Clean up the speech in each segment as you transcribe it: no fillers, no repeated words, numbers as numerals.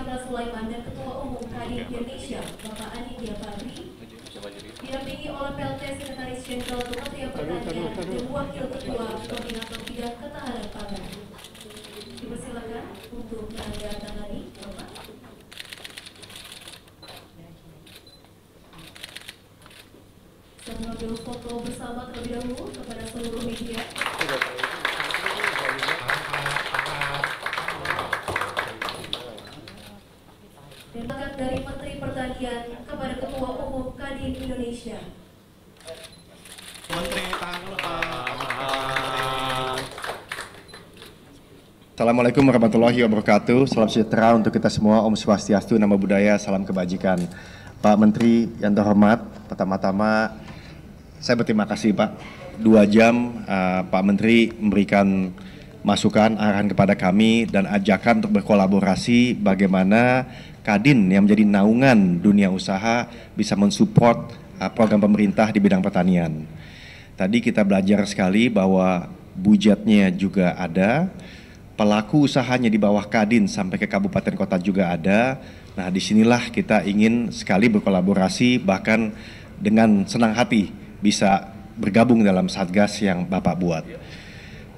Jenderal Sulaiman dan Ketua Umum Kadin Indonesia, Bapak Aditya Fadri, didampingi oleh PLT Sekretaris Jenderal Kementerian Pertanian dan Wakil Ketua Koordinator Bidang Ketahanan Pangan. Dipersilakan untuk menandatangani, Bapak. Saya mengambil foto bersama terlebih dahulu kepada seluruh media. Dan bakat dari Menteri Pertanian kepada Ketua Umum Kadin Indonesia. Assalamualaikum warahmatullahi wabarakatuh. Salam sejahtera untuk kita semua. Om Swastiastu, Namo Buddhaya, salam kebajikan. Pak Menteri yang terhormat, pertama-tama saya berterima kasih Pak. 2 jam Pak Menteri memberikan masukan, arahan kepada kami dan ajakan untuk berkolaborasi bagaimana Kadin yang menjadi naungan dunia usaha bisa mensupport program pemerintah di bidang pertanian. Tadi kita belajar sekali bahwa budgetnya juga ada, pelaku usahanya di bawah Kadin sampai ke kabupaten kota juga ada. Nah, disinilah kita ingin sekali berkolaborasi, bahkan dengan senang hati bisa bergabung dalam Satgas yang Bapak buat.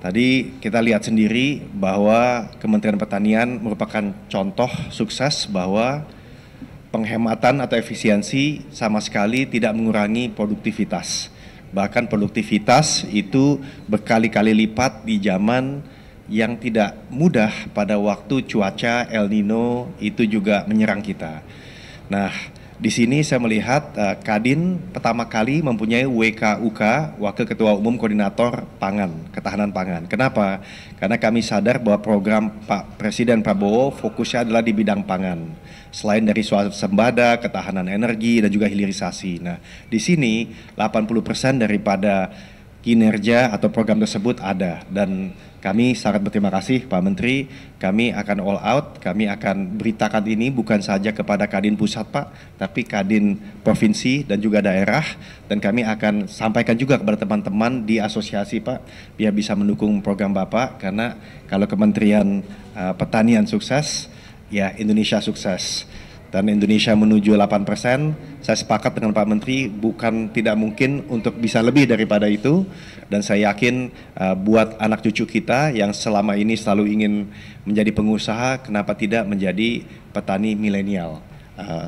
Tadi kita lihat sendiri bahwa Kementerian Pertanian merupakan contoh sukses bahwa penghematan atau efisiensi sama sekali tidak mengurangi produktivitas. Bahkan produktivitas itu berkali-kali lipat di zaman yang tidak mudah pada waktu cuaca El Nino itu juga menyerang kita. Nah, di sini saya melihat Kadin pertama kali mempunyai WKUK, Wakil Ketua Umum Koordinator Pangan, Ketahanan Pangan. Kenapa? Karena kami sadar bahwa program Pak Presiden Prabowo fokusnya adalah di bidang pangan. Selain dari swasembada, ketahanan energi, dan juga hilirisasi. Nah, di sini 80% daripada kinerja atau program tersebut ada, dan kami sangat berterima kasih Pak Menteri. Kami akan all out, kami akan beritakan ini bukan saja kepada Kadin Pusat Pak, tapi Kadin Provinsi dan juga daerah, dan kami akan sampaikan juga kepada teman-teman di asosiasi Pak, biar bisa mendukung program Bapak, karena kalau Kementerian Pertanian sukses, ya Indonesia sukses. Dan Indonesia menuju 8%, saya sepakat dengan Pak Menteri, bukan tidak mungkin untuk bisa lebih daripada itu. Dan saya yakin buat anak cucu kita yang selama ini selalu ingin menjadi pengusaha, kenapa tidak menjadi petani milenial.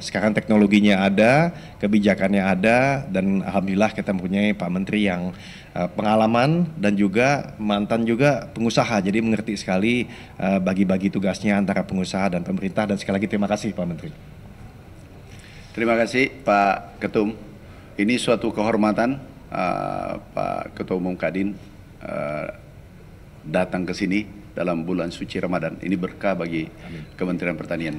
Sekarang teknologinya ada, kebijakannya ada, dan Alhamdulillah kita mempunyai Pak Menteri yang pengalaman dan juga mantan juga pengusaha, jadi mengerti sekali bagi-bagi tugasnya antara pengusaha dan pemerintah. Dan sekali lagi terima kasih Pak Menteri. Terima kasih Pak Ketum. Ini suatu kehormatan Pak Ketua Umum Kadin datang ke sini dalam bulan suci Ramadan. Ini berkah bagi Kementerian Pertanian.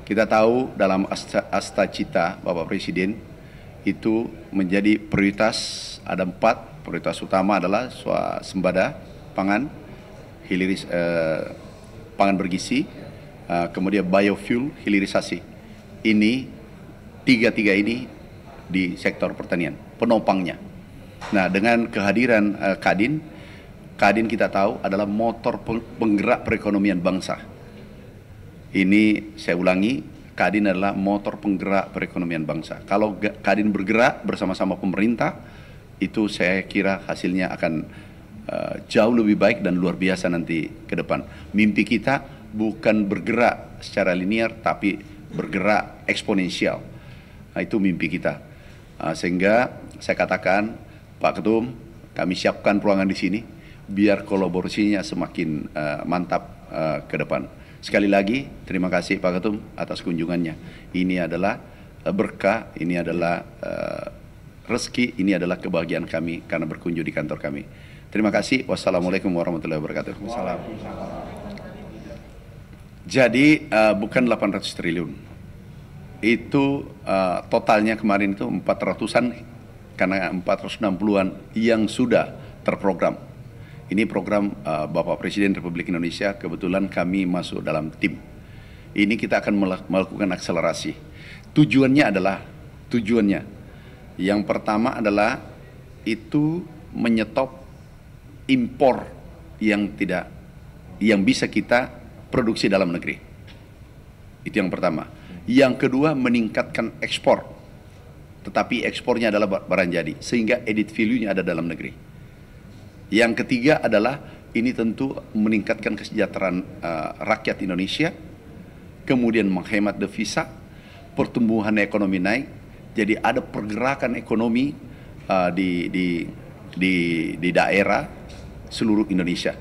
Kita tahu dalam Asta Cita Bapak Presiden itu menjadi prioritas, ada 4. Prioritas utama adalah swasembada pangan, pangan bergizi, kemudian biofuel, hilirisasi. Ini tiga ini di sektor pertanian, penopangnya. Nah, dengan kehadiran Kadin kita tahu adalah motor penggerak perekonomian bangsa. Ini saya ulangi, Kadin adalah motor penggerak perekonomian bangsa. Kalau Kadin bergerak bersama-sama pemerintah, itu saya kira hasilnya akan jauh lebih baik dan luar biasa nanti ke depan. Mimpi kita bukan bergerak secara linear, tapi bergerak eksponensial. Nah, itu mimpi kita. Sehingga saya katakan, Pak Ketum, kami siapkan ruangan di sini biar kolaborasinya semakin mantap ke depan. Sekali lagi, terima kasih Pak Ketum atas kunjungannya. Ini adalah berkah, ini adalah rezeki, ini adalah kebahagiaan kami karena berkunjung di kantor kami. Terima kasih. Wassalamualaikum warahmatullahi wabarakatuh. Jadi bukan 800 triliun. Itu totalnya kemarin itu 400-an, karena 460-an yang sudah terprogram. Ini program Bapak Presiden Republik Indonesia, kebetulan kami masuk dalam tim. Ini kita akan melakukan akselerasi. Tujuannya yang pertama adalah itu menyetop impor yang bisa kita produksi dalam negeri. Itu yang pertama. Yang kedua, meningkatkan ekspor. Tetapi ekspornya adalah barang jadi, sehingga added value-nya ada dalam negeri. Yang ketiga adalah ini tentu meningkatkan kesejahteraan rakyat Indonesia, kemudian menghemat devisa, pertumbuhan ekonomi naik, jadi ada pergerakan ekonomi di daerah seluruh Indonesia.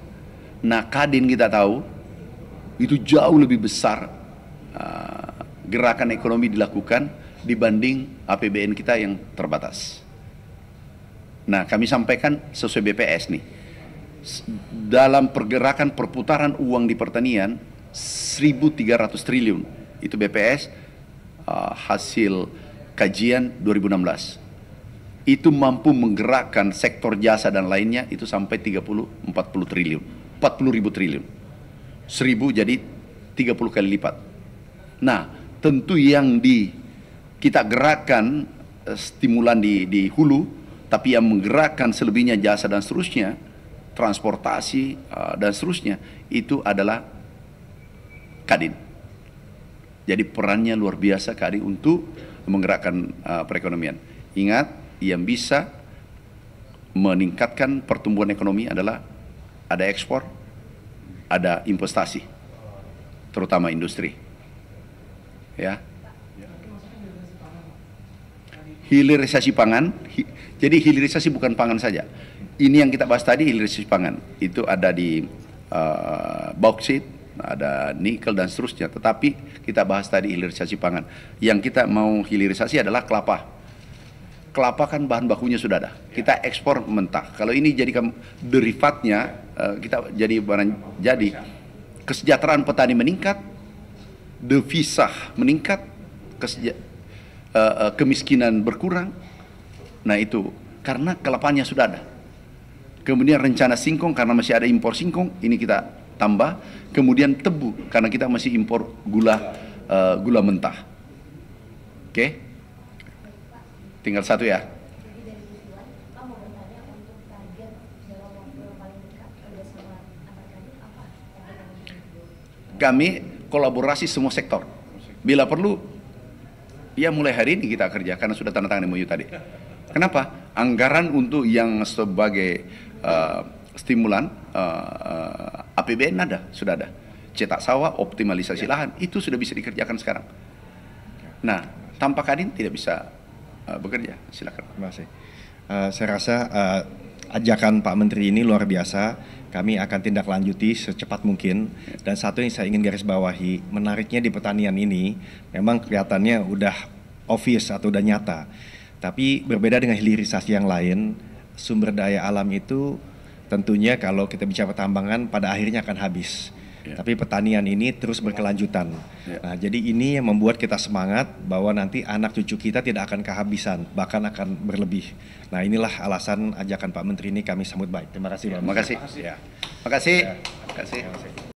Nah, Kadin kita tahu itu jauh lebih besar gerakan ekonomi dilakukan dibanding APBN kita yang terbatas. Nah, kami sampaikan sesuai BPS nih, dalam pergerakan perputaran uang di pertanian 1.300 triliun, itu BPS hasil kajian 2016. Itu mampu menggerakkan sektor jasa dan lainnya itu sampai 30-40 triliun, 40.000 triliun. 1.000 jadi 30 kali lipat. Nah, tentu yang kita gerakkan stimulan di hulu, tapi yang menggerakkan selebihnya jasa dan seterusnya, transportasi dan seterusnya, itu adalah Kadin. Jadi perannya luar biasa Kadin untuk menggerakkan perekonomian. Ingat, yang bisa meningkatkan pertumbuhan ekonomi adalah ada ekspor, ada investasi, terutama industri. Ya. Hilirisasi pangan, jadi hilirisasi bukan pangan saja. Ini yang kita bahas tadi, hilirisasi pangan. Itu ada di bauksit, ada nikel dan seterusnya. Tetapi kita bahas tadi hilirisasi pangan. Yang kita mau hilirisasi adalah kelapa. Kelapa kan bahan bakunya sudah ada. Kita ekspor mentah. Kalau ini jadikan derivatnya, kita jadi barang jadi. Kesejahteraan petani meningkat, devisa meningkat, kemiskinan berkurang. Nah itu karena kelapanya sudah ada. Kemudian rencana singkong karena masih ada impor singkong, ini kita tambah. Kemudian tebu karena kita masih impor gula mentah. Oke? Tinggal satu ya. Kami kolaborasi semua sektor. Bila perlu, ya mulai hari ini kita kerja karena sudah tanda tangan MOU tadi. Kenapa? Anggaran untuk yang sebagai stimulan APBN sudah ada. Cetak sawah, optimalisasi lahan, itu sudah bisa dikerjakan sekarang. Nah, tanpa Kadin tidak bisa bekerja. Silakan. Terima kasih. Saya rasa ajakan Pak Menteri ini luar biasa. Kami akan tindak lanjuti secepat mungkin. Dan satu yang saya ingin garis bawahi, menariknya di pertanian ini memang kelihatannya udah obvious atau udah nyata. Tapi berbeda dengan hilirisasi yang lain, sumber daya alam itu tentunya kalau kita bicara pertambangan pada akhirnya akan habis. Tapi pertanian ini terus berkelanjutan. Nah, jadi ini yang membuat kita semangat bahwa nanti anak cucu kita tidak akan kehabisan, bahkan akan berlebih. Nah, inilah alasan ajakan Pak Menteri ini kami sambut baik. Terima kasih, Pak. Terima kasih. Terima kasih.